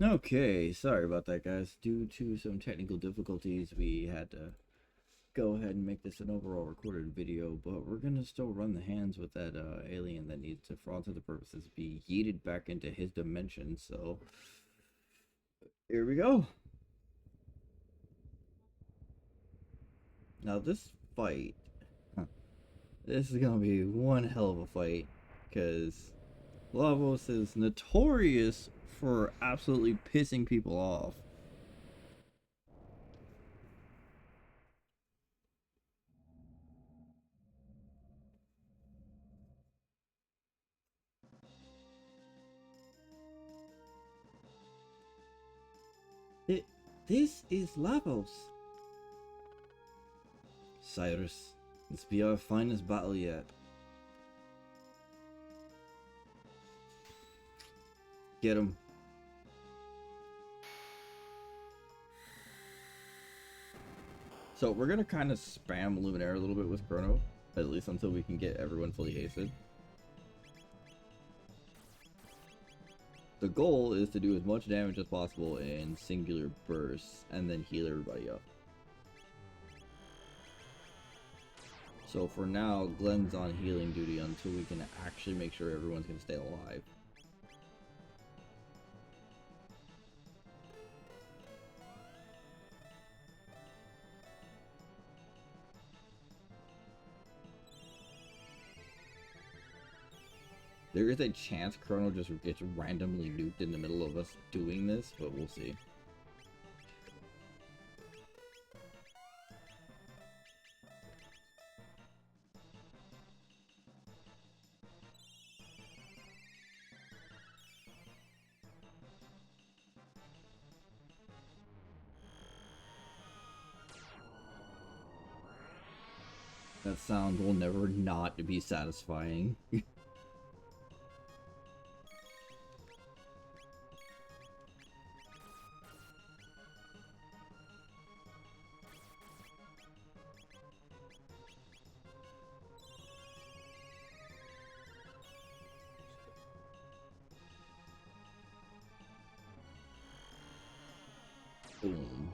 Okay, sorry about that, guys. Due to some technical difficulties, we had to go ahead and make this an overall recorded video, but we're gonna still run the hands with that alien that needs to, for all intents and purposes, be yeeted back into his dimension. So here we go. Now this fight, huh, this is gonna be one hell of a fight, because Lavos is notorious for absolutely pissing people off. This is Lavos. Cyrus, this be our finest battle yet. Get him. So we're gonna kind of spam Luminaire a little bit with Chrono, at least until we can get everyone fully hasted. The goal is to do as much damage as possible in singular bursts, and then heal everybody up. So for now, Glenn's on healing duty until we can actually make sure everyone's gonna stay alive. There is a chance Chrono just gets randomly nuked in the middle of us doing this, but we'll see. That sound will never not be satisfying. Boom.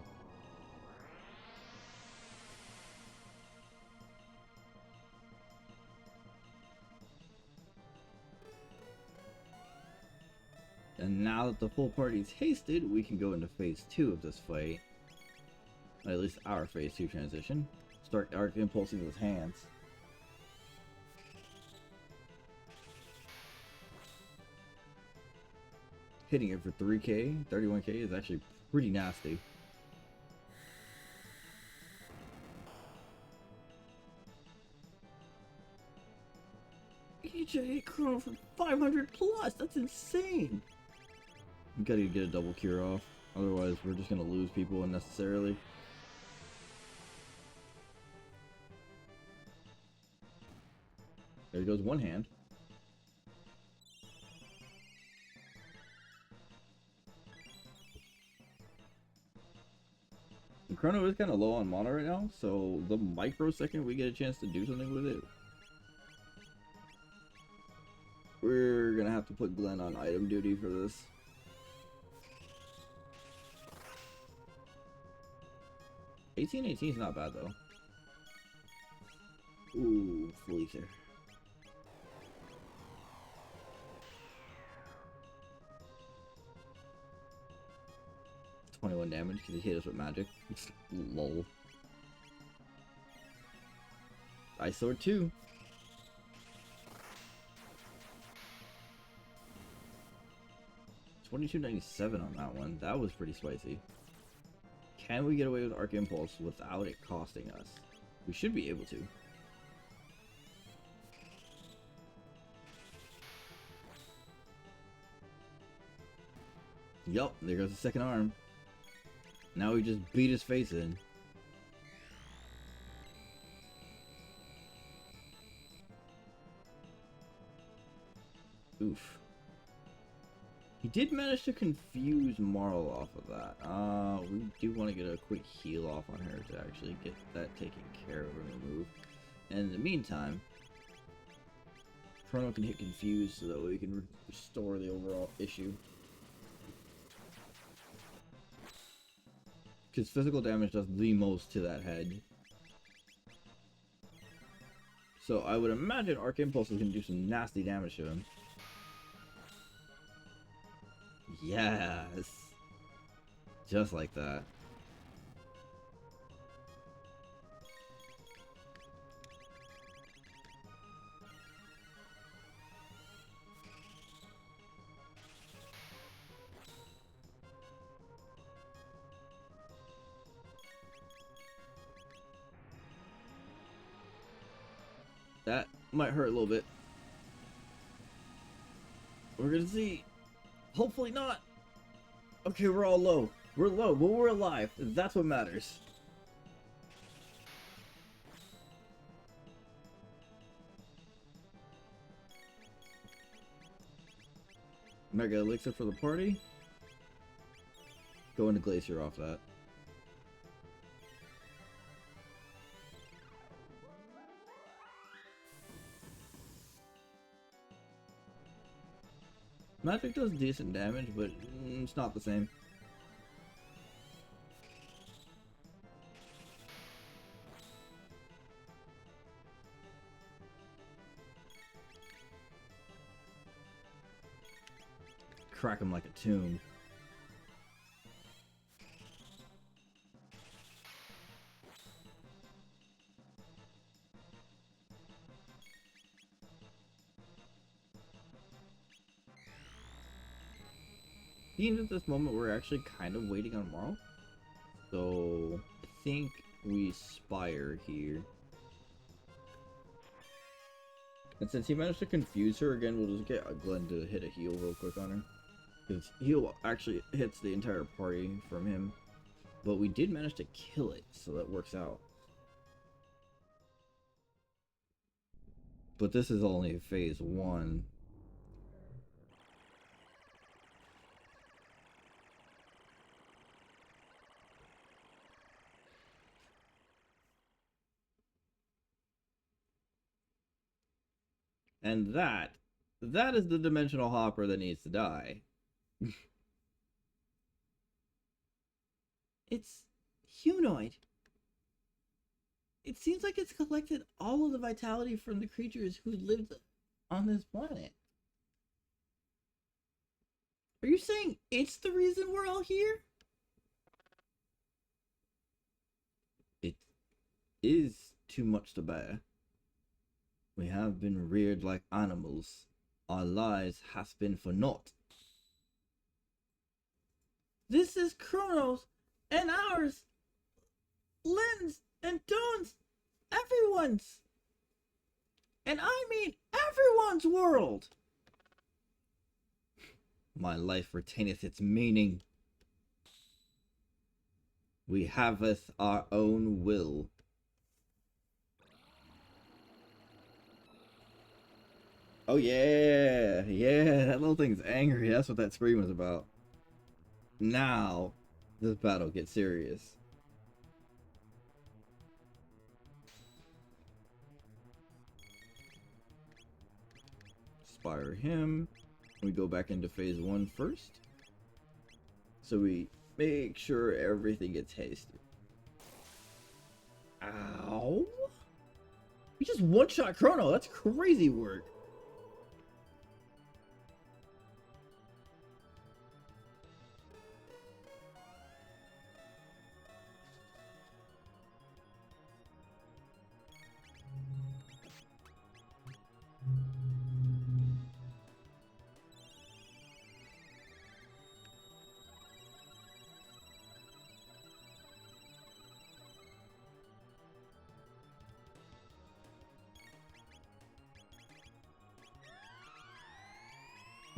And now that the full party's hasted, we can go into phase 2 of this fight. At least our phase 2 transition. Start arc impulsing with hands. Hitting it for 3k, 31k is actually pretty nasty. EJ Chrono for 500 plus, that's insane! We gotta get a double cure off, otherwise we're just gonna lose people unnecessarily. There goes one hand. And Chrono is kind of low on mana right now, so the microsecond we get a chance to do something with it, we're gonna have to put Glenn on item duty for this. $18.18 is not bad though. Ooh, Felicia. 21 damage because he hit us with magic. Lol. Ice Sword 2. $22.97 on that one. That was pretty spicy. Can we get away with Arc Impulse without it costing us? We should be able to. Yup, there goes the second arm. Now we just beat his face in. Oof. He did manage to confuse Marl off of that. We do want to get a quick heal off on her to actually get that taken care of and removed. And in the meantime, Chrono can hit confuse so that we can restore the overall issue. Because physical damage does the most to that head. So I would imagine Arc Impulse is going to do some nasty damage to him. Yes! Just like that. That might hurt a little bit. We're gonna see. Hopefully not. Okay, we're all low. We're low, but we're alive. That's what matters. Mega Elixir for the party. Go into Glacier off that. Magic does decent damage, but it's not the same. Crack him like a tomb. Being at this moment, we're actually kind of waiting on Marl. So, I think we Spire here. And since he managed to confuse her again, we'll just get Glenn to hit a heal real quick on her. Because heal actually hits the entire party from him. But we did manage to kill it, so that works out. But this is only phase 1. And that is the dimensional hopper that needs to die. It's humanoid. It seems like it's collected all of the vitality from the creatures who lived on this planet. Are you saying it's the reason we're all here? It is too much to bear. We have been reared like animals. Our lives has been for naught. This is Chrono's and ours. Lynn's and Dawn's. Everyone's. And I mean everyone's world. My life retaineth its meaning. We haveth our own will. Oh yeah, that little thing's angry. That's what that scream was about. Now, this battle gets serious. Spire him. We go back into phase 1 first. So we make sure everything gets hasted. Ow! We just one-shot Chrono. That's crazy work.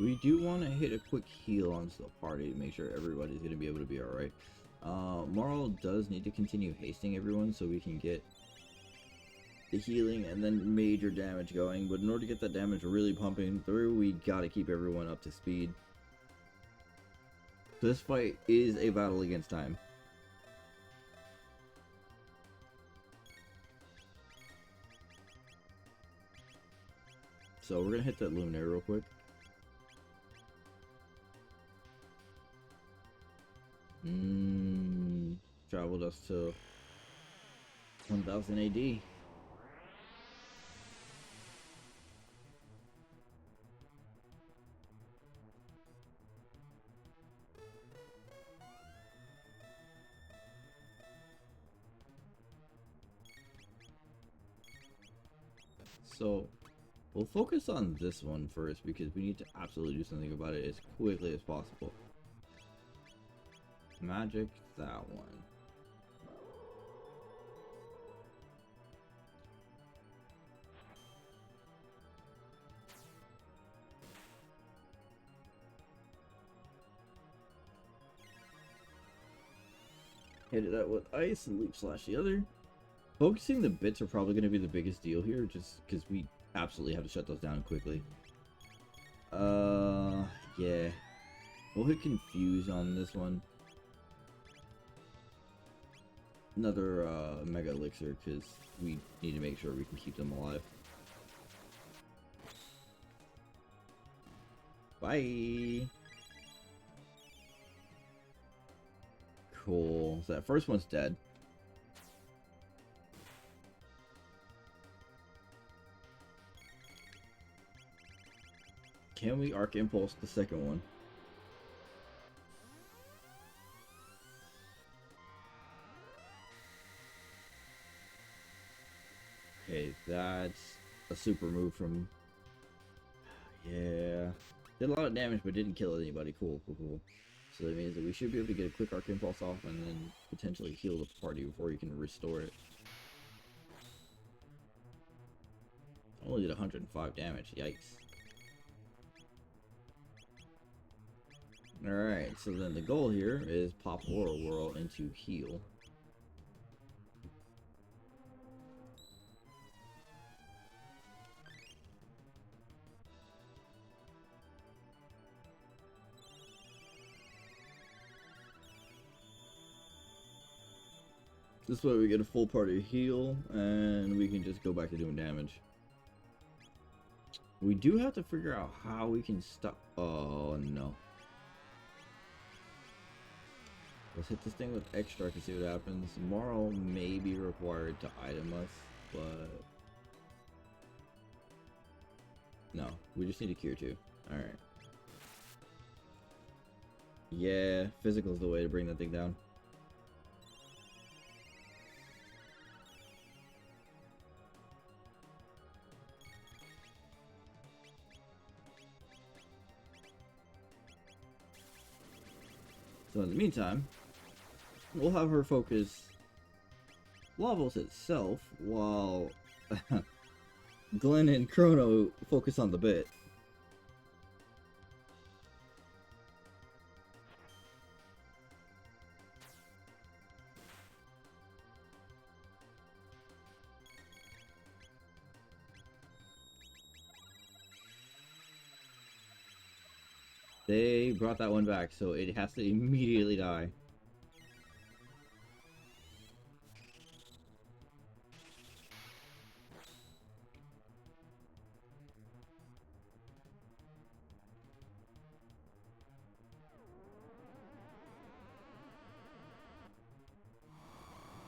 We do want to hit a quick heal onto the party to make sure everybody's going to be able to be alright. Marl does need to continue hasting everyone so we can get the healing and then major damage going. But in order to get that damage really pumping through, we got to keep everyone up to speed. This fight is a battle against time. So we're going to hit that Luminary real quick. traveled us to 1000 AD. So we'll focus on this one first because we need to absolutely do something about it as quickly as possible. Magic that one. Hit it out with ice and leap slash the other. Focusing the bits are probably going to be the biggest deal here, just because we absolutely have to shut those down quickly. Yeah. We'll hit Confuse on this one. Another, Mega Elixir, because we need to make sure we can keep them alive. Bye! Cool. So that first one's dead. Can we Arc Impulse the second one? Okay, that's a super move from... Yeah. Did a lot of damage, but didn't kill anybody. Cool, cool, cool. So that means that we should be able to get a quick Arc Impulse off and then potentially heal the party before you can restore it. Only did 105 damage. Yikes. Alright, so then the goal here is pop Aura Whirl into heal. This way we get a full party heal, and we can just go back to doing damage. We do have to figure out how we can stop... Oh, no. Let's hit this thing with Extract and see what happens. Marl may be required to item us, but... No, we just need a cure too. Alright. Yeah, physical's the way to bring that thing down. So in the meantime, we'll have her focus Lavos itself while Glenn and Chrono focus on the bit. They brought that one back, so it has to immediately die.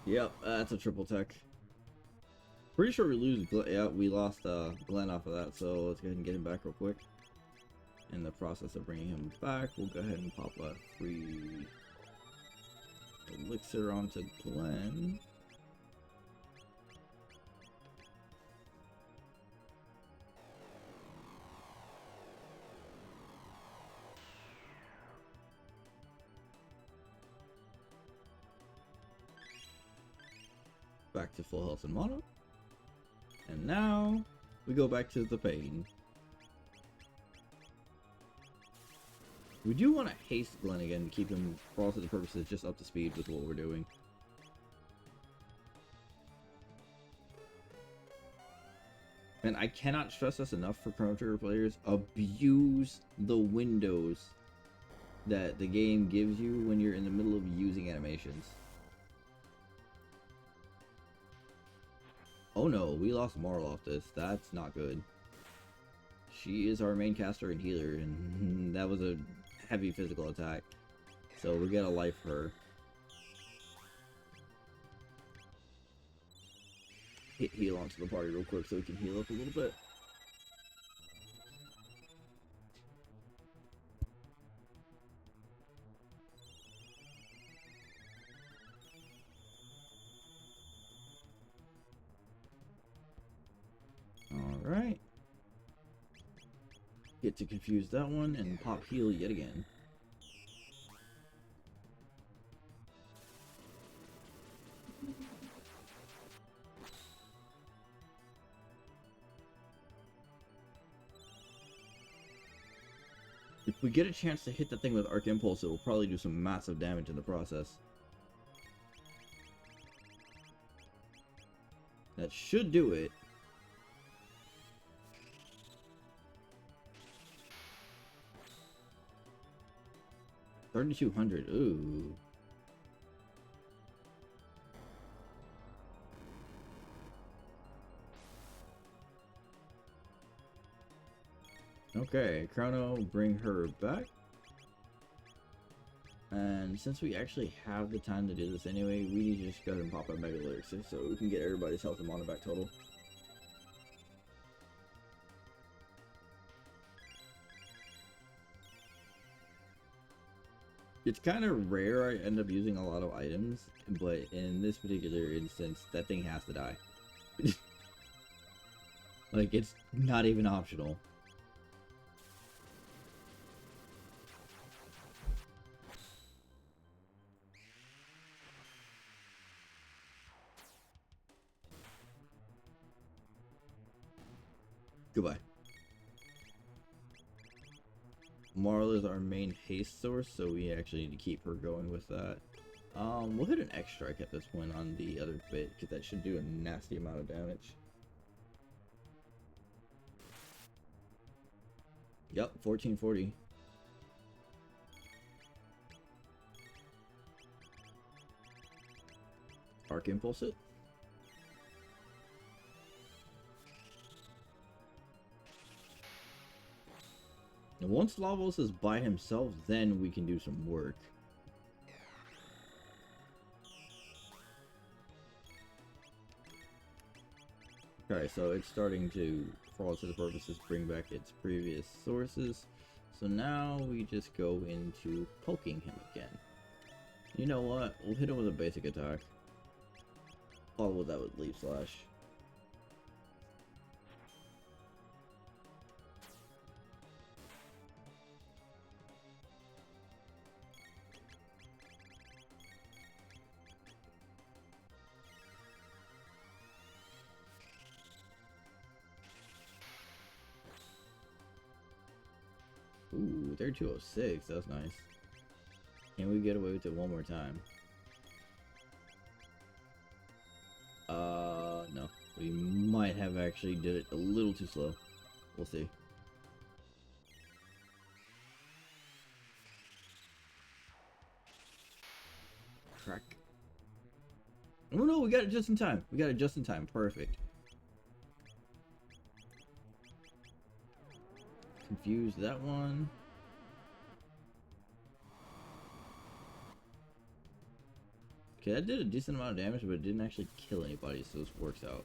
Yep, that's a triple tech. Pretty sure we lose. Yeah, we lost Glenn off of that, so let's go ahead and get him back real quick. In the process of bringing him back, we'll go ahead and pop a free elixir onto Glenn. Back to full health and mono. And now we go back to the pain. We do want to haste Glenn again to keep him, for all intents and purposes, just up to speed with what we're doing. And I cannot stress this enough for Chrono Trigger players. Abuse the windows that the game gives you when you're in the middle of using animations. Oh no, we lost Marl off this. That's not good. She is our main caster and healer, and that was a heavy physical attack. So we gotta life her. hit heal onto the party real quick so we can heal up a little bit. Alright. Get to confuse that one and pop heal yet again. If we get a chance to hit that thing with Arc Impulse, it will probably do some massive damage in the process. That should do it. $3,200. Ooh. Okay, Chrono, bring her back. And since we actually have the time to do this anyway, we need to just go ahead and pop a Mega Elixir so we can get everybody's health and mana back total. It's kind of rare I end up using a lot of items, but in this particular instance, that thing has to die. Like, it's not even optional. Goodbye. Marl is our main haste source, so we actually need to keep her going with that. We'll hit an X strike at this point on the other bit, because that should do a nasty amount of damage. Yep, 1440. Arc Impulse it. And once Lavos is by himself, then we can do some work. Okay, so it's starting to, for all intents and purposes, bring back its previous sources. So now we just go into poking him again. You know what? We'll hit him with a basic attack. Follow that with Leaf Slash. Ooh, they're 206. That's nice. Can we get away with it one more time? No. We might have actually did it a little too slow. We'll see. Crack. Oh no, we got it just in time. We got it just in time. Perfect. Confuse that one. Okay, that did a decent amount of damage, but it didn't actually kill anybody, so this works out.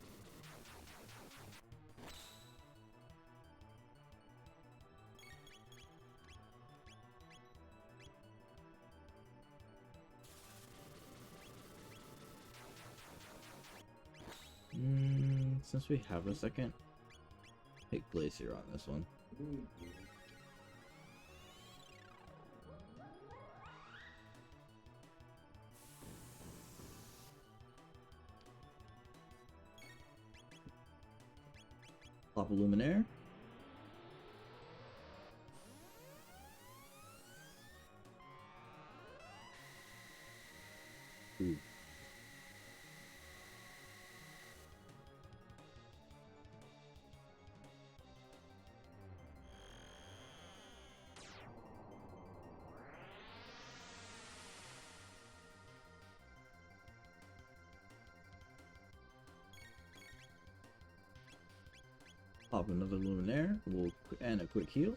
Since we have a second, hit Glacier on this one. Pop a Luminaire. Ooh. Pop another Luminaire. And a quick heal.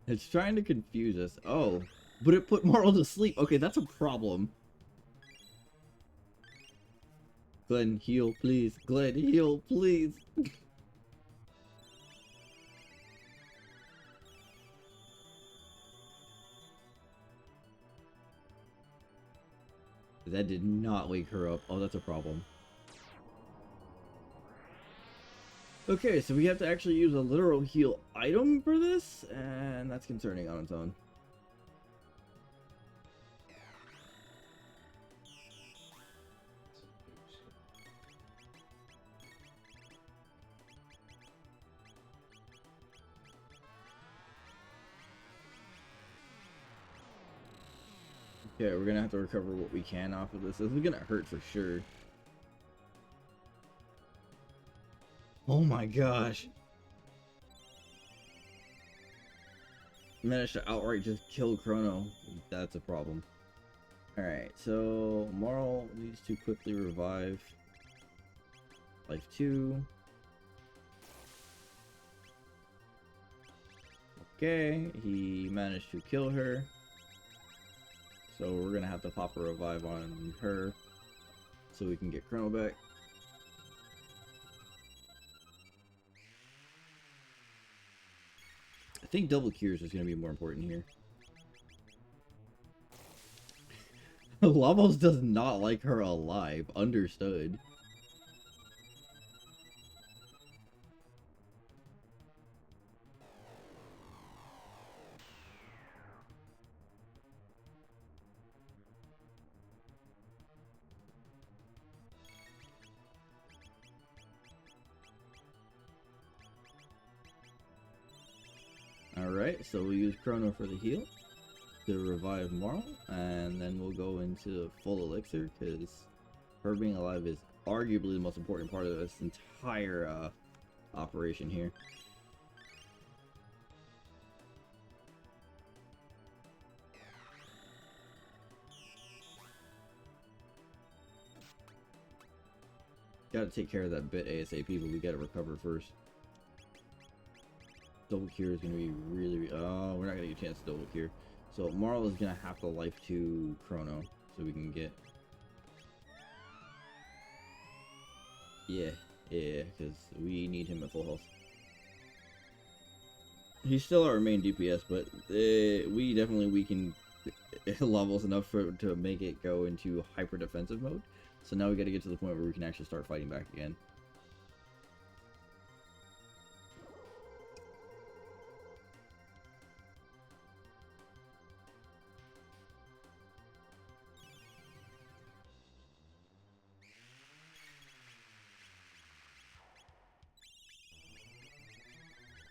It's trying to confuse us. Oh, but it put Marl to sleep. Okay, that's a problem. Glenn, heal, please. Glenn, heal, please. That did not wake her up. Oh, that's a problem. Okay, so we have to actually use a literal heal item for this, and that's concerning on its own. Okay, we're gonna have to recover what we can off of this. This is gonna hurt for sure. Oh my gosh. Managed to outright just kill Chrono. That's a problem. Alright, so Marl needs to quickly revive. Life 2. Okay, he managed to kill her. So we're gonna have to pop a revive on her so we can get Chrono back. I think double cures is gonna be more important here. Lavos does not like her alive. Understood. Alright, so we'll use Chrono for the heal to revive Marl, and then we'll go into full elixir, because her being alive is arguably the most important part of this entire operation here. Gotta take care of that bit ASAP, but we gotta recover first. Double cure is gonna be really, oh, we're not gonna get a chance to double cure. So Marl is gonna have to life to Chrono so we can get. Yeah, because we need him at full health. He's still our main DPS, but we definitely weaken levels enough to make it go into hyper defensive mode. So now we got to get to the point where we can actually start fighting back again.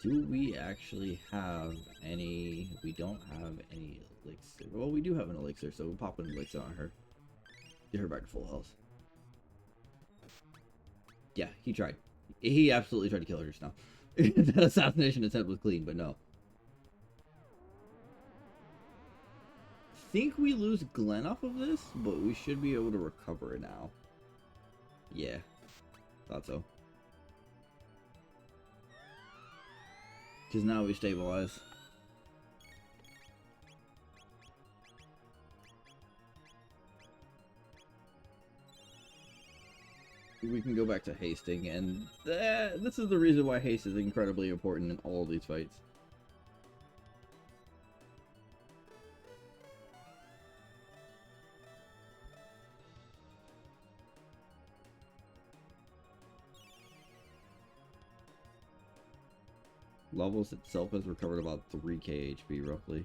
Do we actually have any? We don't have any elixir. Well, we do have an elixir, so we'll pop an elixir on her. Get her back to full health. Yeah, he tried. He absolutely tried to kill her just now. That assassination attempt was clean, but no. Think we lose Glenn off of this, but we should be able to recover it now. Yeah, thought so. Because now we stabilize. We can go back to hasting, and this is the reason why haste is incredibly important in all of these fights. Levels itself has recovered about 3k HP roughly.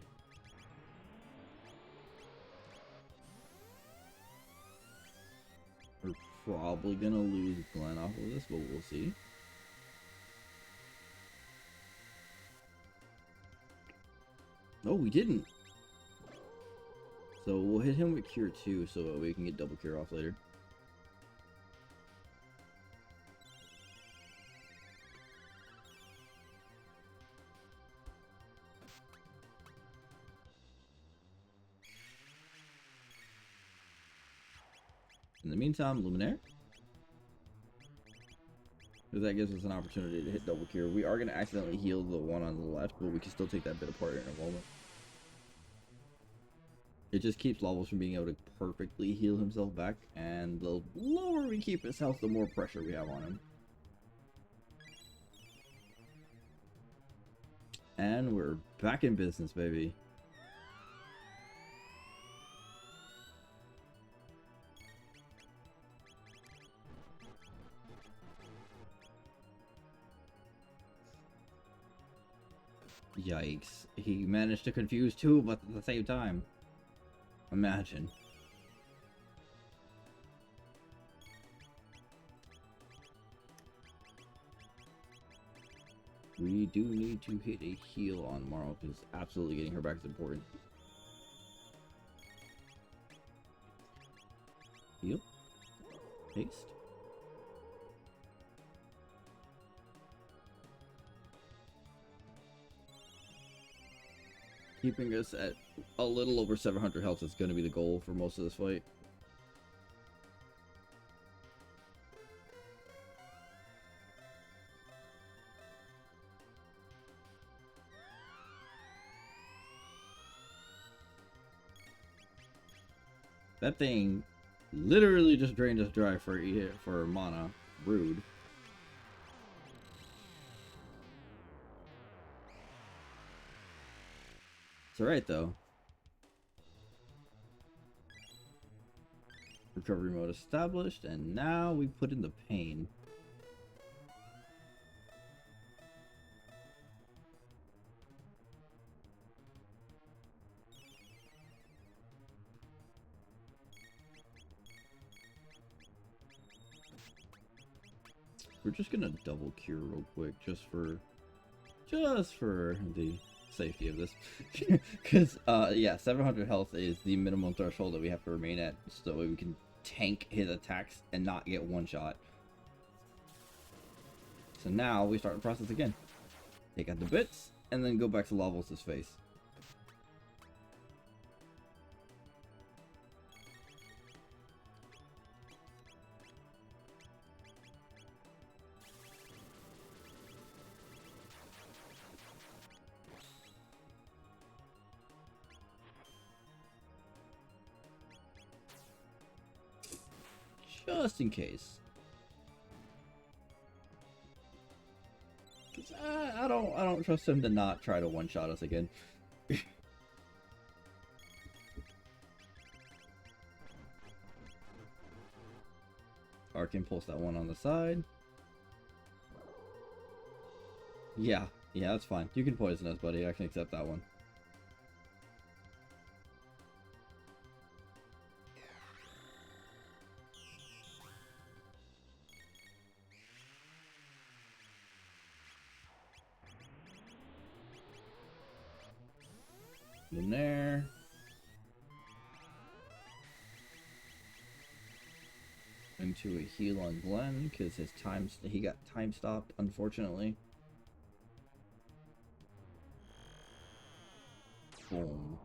We're probably gonna lose Glenn off of this, but we'll see. No, we didn't. So we'll hit him with Cure 2 so that we can get double Cure off later. In the meantime, Luminaire. Because that gives us an opportunity to hit double cure. We are going to accidentally heal the one on the left, but we can still take that bit apart in a moment. It just keeps Levels from being able to perfectly heal himself back, and the lower we keep his health, the more pressure we have on him. And we're back in business, baby. Yikes. He managed to confuse two, but at the same time. Imagine. We do need to hit a heal on Marl, because absolutely getting her back is important. Heal. Haste. Keeping us at a little over 700 health is going to be the goal for most of this fight. That thing literally just drained us dry for mana. Rude. It's alright though. Recovery mode established, and now we put in the pain. We're just gonna double cure real quick, just for the safety of this. Because, yeah, 700 health is the minimum threshold that we have to remain at, so we can tank his attacks and not get one shot. So now we start the process again. Take out the bits, and then go back to Lavos' face. Just in case. I don't trust him to not try to one-shot us again. Arcane pulse that one on the side. Yeah, that's fine. You can poison us, buddy. I can accept that one. In there. Into a heal on Glenn, because he got time stopped, unfortunately. Boom.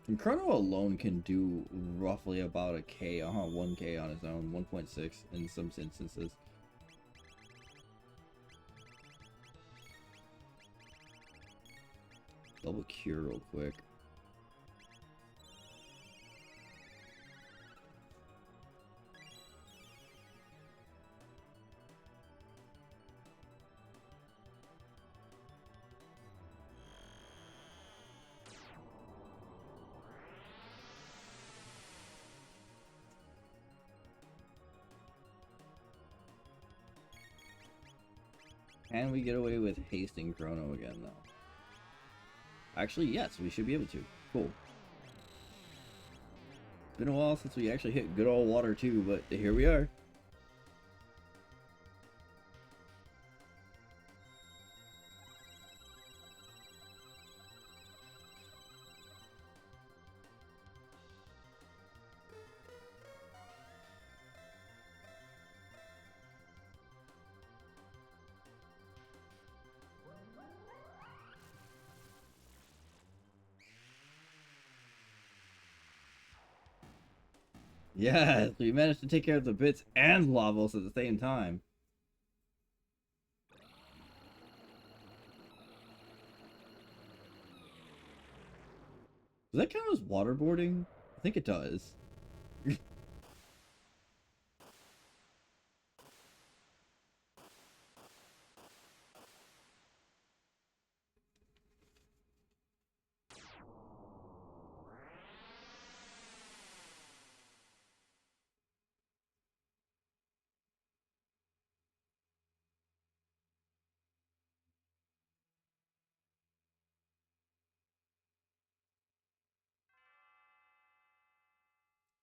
And Chrono alone can do roughly about a K, 1K on his own, 1.6 in some instances. Double cure real quick. Can we get away with hasting Chrono again, though? Actually, yes, we should be able to. Cool. Been a while since we actually hit good old water 2, but here we are. Yes, we managed to take care of the bits and Lavos at the same time. Does that count as waterboarding? I think it does.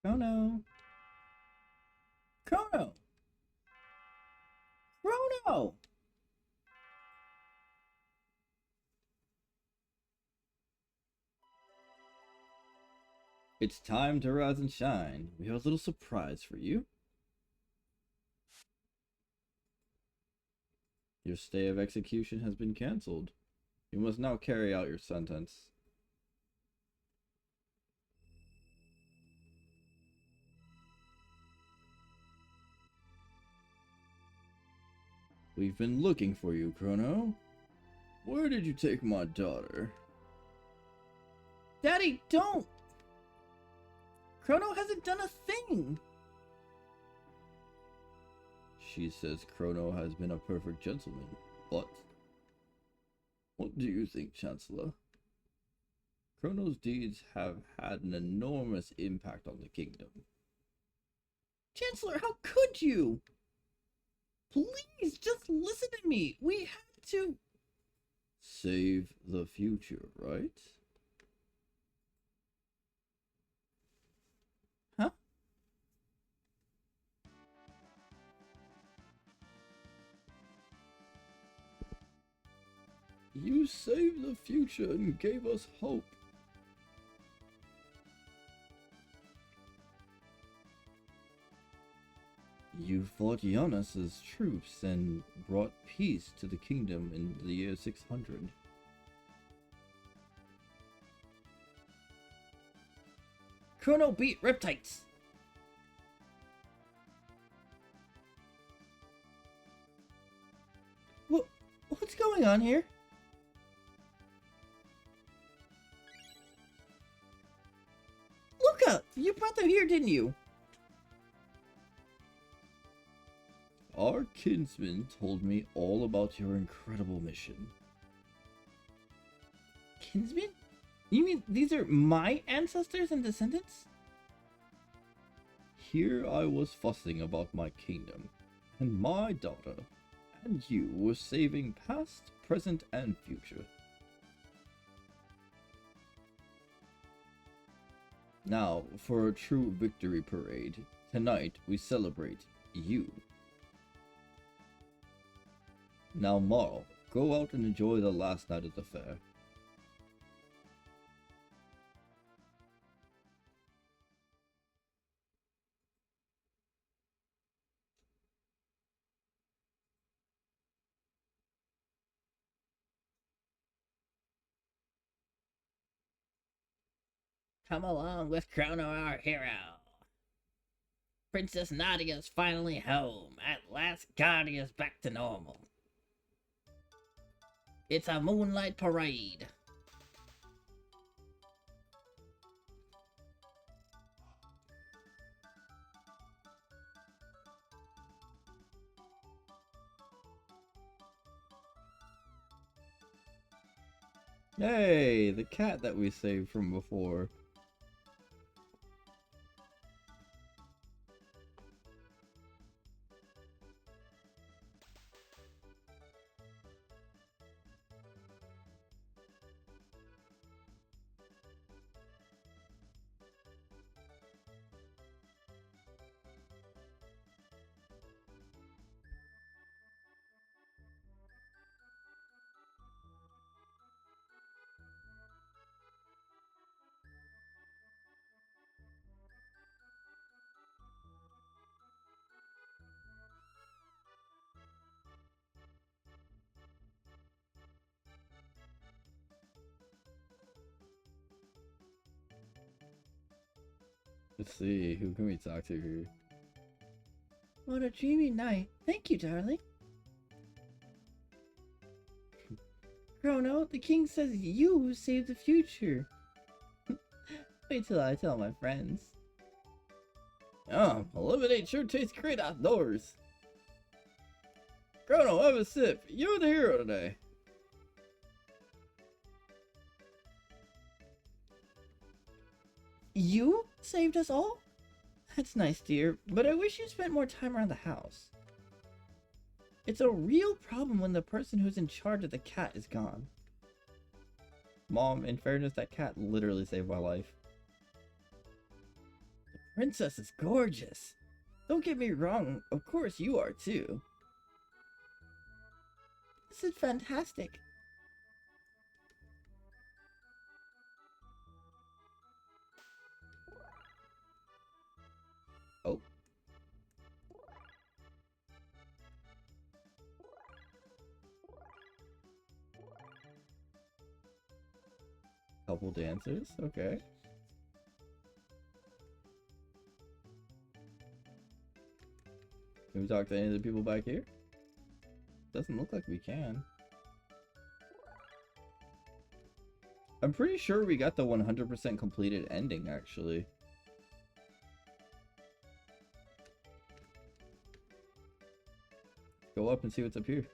Chrono! Chrono! Chrono! It's time to rise and shine. We have a little surprise for you. Your stay of execution has been cancelled. You must now carry out your sentence. We've been looking for you, Chrono. Where did you take my daughter? Daddy, don't! Chrono hasn't done a thing! She says Chrono has been a perfect gentleman, but... What do you think, Chancellor? Chrono's deeds have had an enormous impact on the kingdom. Chancellor, how could you? Please, just listen to me. We have to... Save the future, right? Huh? You saved the future and gave us hope. You fought Giannis's troops and brought peace to the kingdom in the year 600. Chrono beat Riptites! What's going on here? Luca! You brought them here, didn't you? Our kinsman told me all about your incredible mission. Kinsman? You mean these are my ancestors and descendants? Here I was fussing about my kingdom, and my daughter, and you were saving past, present, and future. Now, for a true victory parade, tonight we celebrate you. Now, Marl, go out and enjoy the last night of the fair. Come along with Chrono, our hero. Princess Nadia's finally home. At last, Guardia's back to normal. It's a moonlight parade. Hey, the cat that we saved from before. Let's see, who can we talk to here? What a dreamy night. Thank you, darling. Chrono, the king says you saved the future. Wait till I tell my friends. Lemonade sure tastes great outdoors. Chrono, have a sip. You're the hero today. You saved us all? That's nice, dear, but I wish you spent more time around the house. It's a real problem when the person who's in charge of the cat is gone. Mom, in fairness, that cat literally saved my life. The princess is gorgeous. Don't get me wrong, of course you are too. This is fantastic. Oh. Couple dancers, okay. Can we talk to any of the people back here? Doesn't look like we can. I'm pretty sure we got the 100% completed ending, actually. Go up and see what's up here.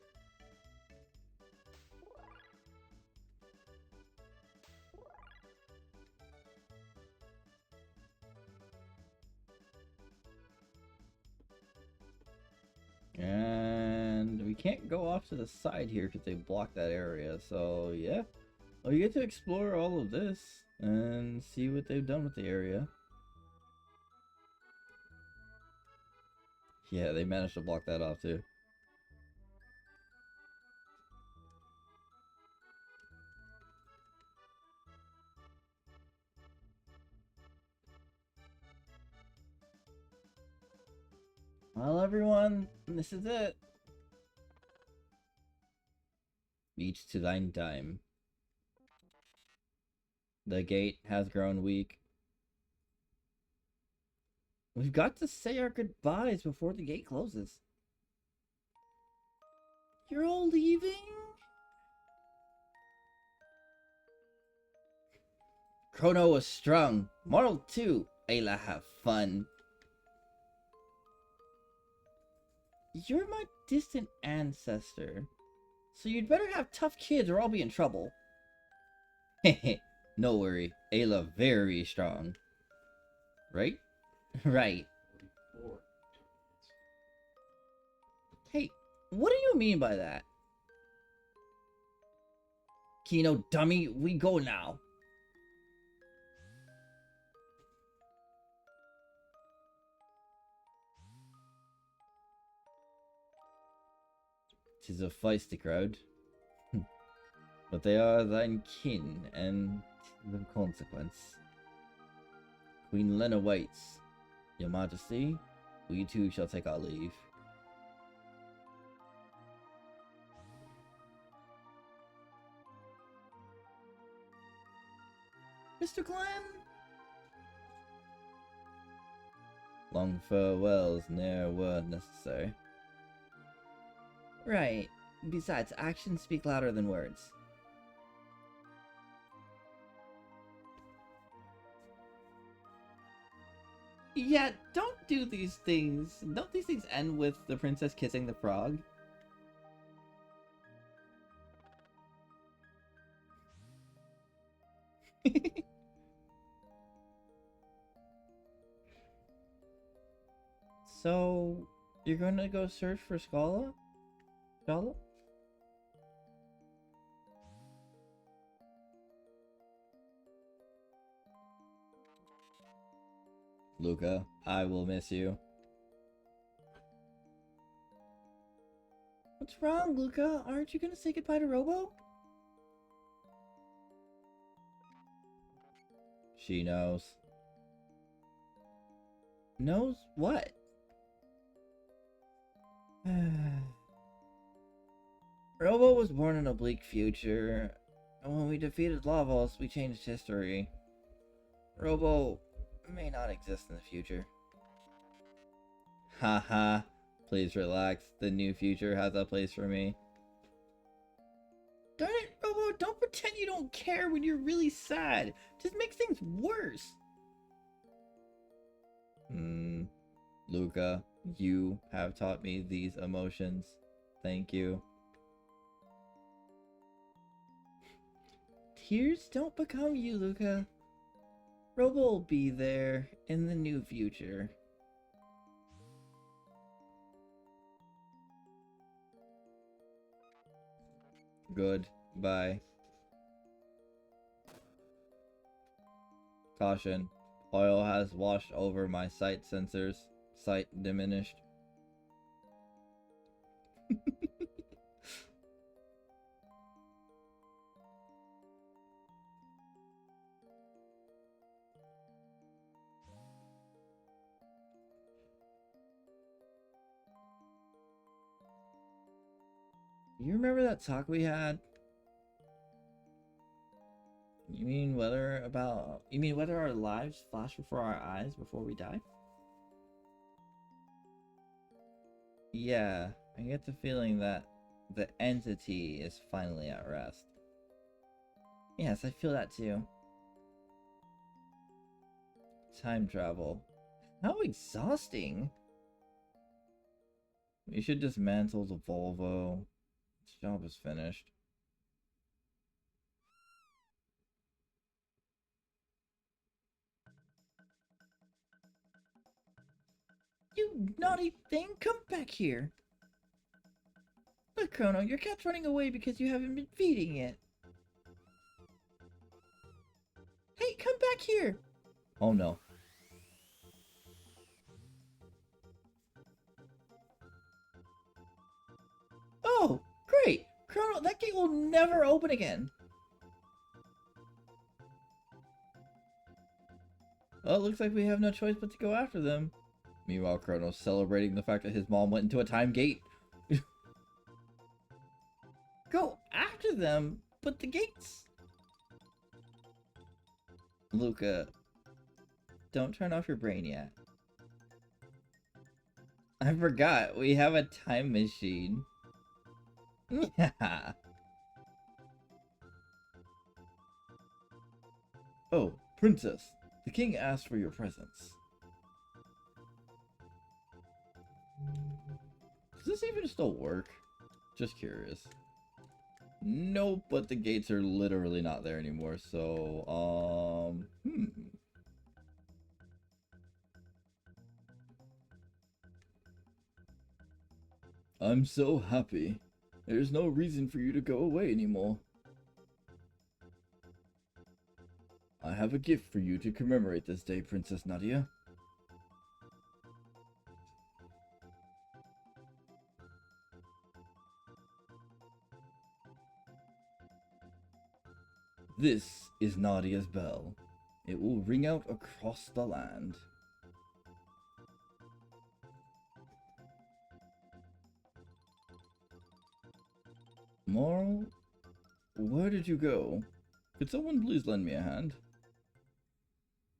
And we can't go off to the side here because they blocked that area. So yeah, well, you get to explore all of this and see what they've done with the area. Yeah, they managed to block that off too. Well, everyone, this is it. Each to thine time. The gate has grown weak. We've got to say our goodbyes before the gate closes. You're all leaving? Chrono was strong. Moral too. Ayla, have fun. You're my distant ancestor, so you'd better have tough kids or I'll be in trouble. Heh, no worry, Ayla very strong. Right? Right. Hey, what do you mean by that? Kino, dummy, we go now. Tis a feisty crowd. But they are thine kin, and the consequence. Queen Lena waits. Your Majesty, we too shall take our leave. Mr. Glenn? Long farewells ne'er were necessary. Right. Besides, actions speak louder than words. Yeah, don't do these things. Don't these things end with the princess kissing the frog? So, you're gonna go search for Scala? Scala? Luca, I will miss you. What's wrong, Luca? Aren't you gonna say goodbye to Robo? She knows. Knows what? Robo was born in a bleak future, and when we defeated Lavos, we changed history. Robo may not exist in the future. Haha, please relax. The new future has a place for me. Darn it, Robo, don't pretend you don't care when you're really sad. It just makes things worse. Luca, you have taught me these emotions. Thank you. Tears don't become you, Luca. Robo will be there in the new future. Good. Bye. Caution. Oil has washed over my sight sensors. Sight diminished. You remember that talk we had? You mean whether our lives flash before our eyes before we die? Yeah, I get the feeling that the entity is finally at rest. Yes, I feel that too. Time travel. How exhausting! We should dismantle the Volvo. This job is finished. You naughty thing, come back here! Look, Chrono, your cat's running away because you haven't been feeding it. Hey, come back here! Oh no. Oh, great! Chrono, that gate will never open again! Well, it looks like we have no choice but to go after them. Meanwhile, Chrono's celebrating the fact that his mom went into a time gate. Go after them? But the gates... Luca, don't turn off your brain yet. I forgot, we have a time machine. Yeah. Oh, princess, the king asked for your presence. Does this even still work? Just curious. Nope, but the gates are literally not there anymore, so, I'm so happy. There's no reason for you to go away anymore. I have a gift for you to commemorate this day, Princess Nadia. This is Nadia's bell. It will ring out across the land. Moral? Where did you go? Could someone please lend me a hand?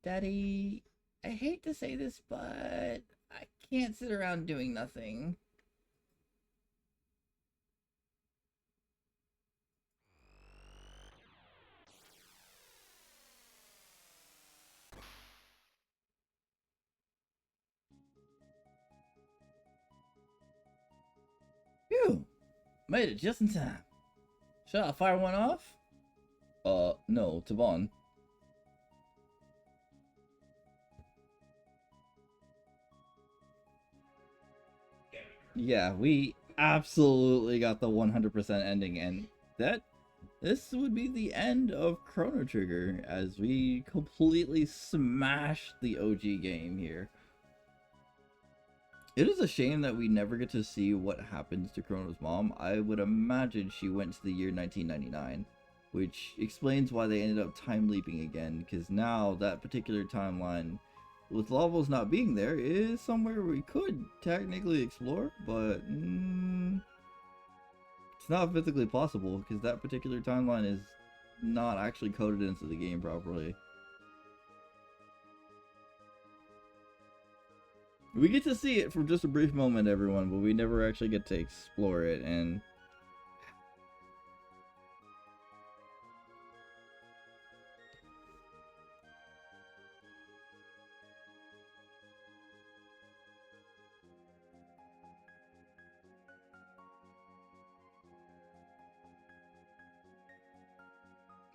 Daddy, I hate to say this, but I can't sit around doing nothing. Phew! Made it just in time. Should I fire one off? No, Tavon. Yeah, we absolutely got the 100% ending, and this would be the end of Chrono Trigger, as we completely smashed the OG game here. It is a shame that we never get to see what happens to Chrono's mom. I would imagine she went to the year 1999, which explains why they ended up time leaping again, because now that particular timeline, with Lavos not being there, is somewhere we could technically explore, but it's not physically possible, because that particular timeline is not actually coded into the game properly. We get to see it for just a brief moment, everyone, but we never actually get to explore it. And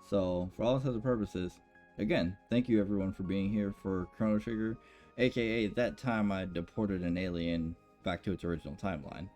so, for all intents and purposes, again, thank you everyone for being here for Chrono Trigger, aka that time I deported an alien back to its original timeline.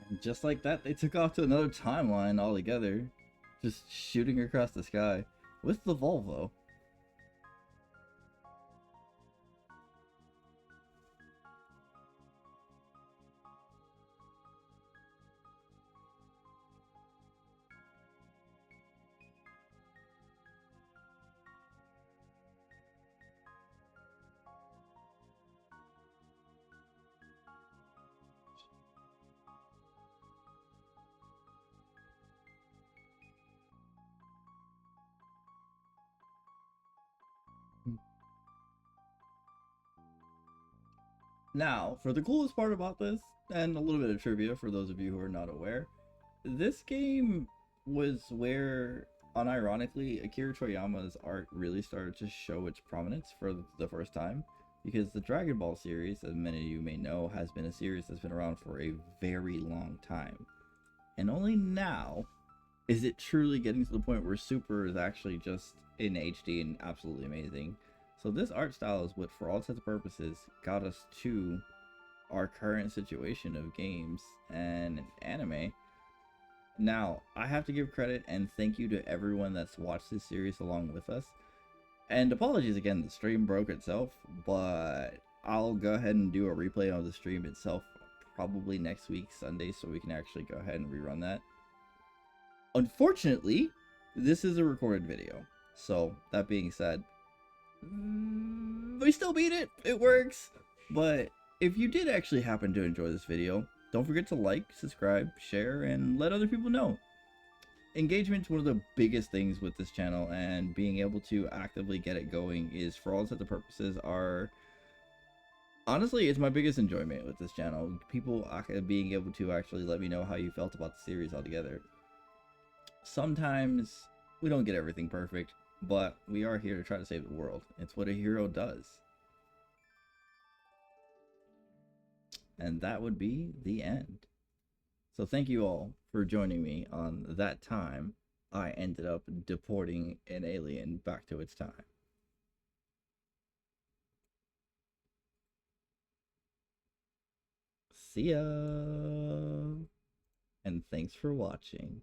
And just like that, they took off to another timeline altogether, just shooting across the sky with the Volvo. Now, for the coolest part about this, and a little bit of trivia for those of you who are not aware, this game was where, unironically, Akira Toriyama's art really started to show its prominence for the first time. Because the Dragon Ball series, as many of you may know, has been a series that's been around for a very long time. And only now is it truly getting to the point where Super is actually just in HD and absolutely amazing. So this art style is what, for all intents and purposes, got us to our current situation of games and anime. Now, I have to give credit and thank you to everyone that's watched this series along with us. And apologies again, the stream broke itself, but I'll go ahead and do a replay of the stream itself probably next week, Sunday, so we can actually go ahead and rerun that. Unfortunately, this is a recorded video. So, that being said, we still beat it. It works. But if you did actually happen to enjoy this video, don't forget to like, subscribe, share, and let other people know. Engagement's one of the biggest things with this channel, and being able to actively get it going is, for all intents and purposes, honestly, it's my biggest enjoyment with this channel. People being able to actually let me know how you felt about the series altogether. Sometimes we don't get everything perfect, but we are here to try to save the world. It's what a hero does. And that would be the end. So thank you all for joining me on that time I ended up deporting an alien back to its time. See ya! And thanks for watching.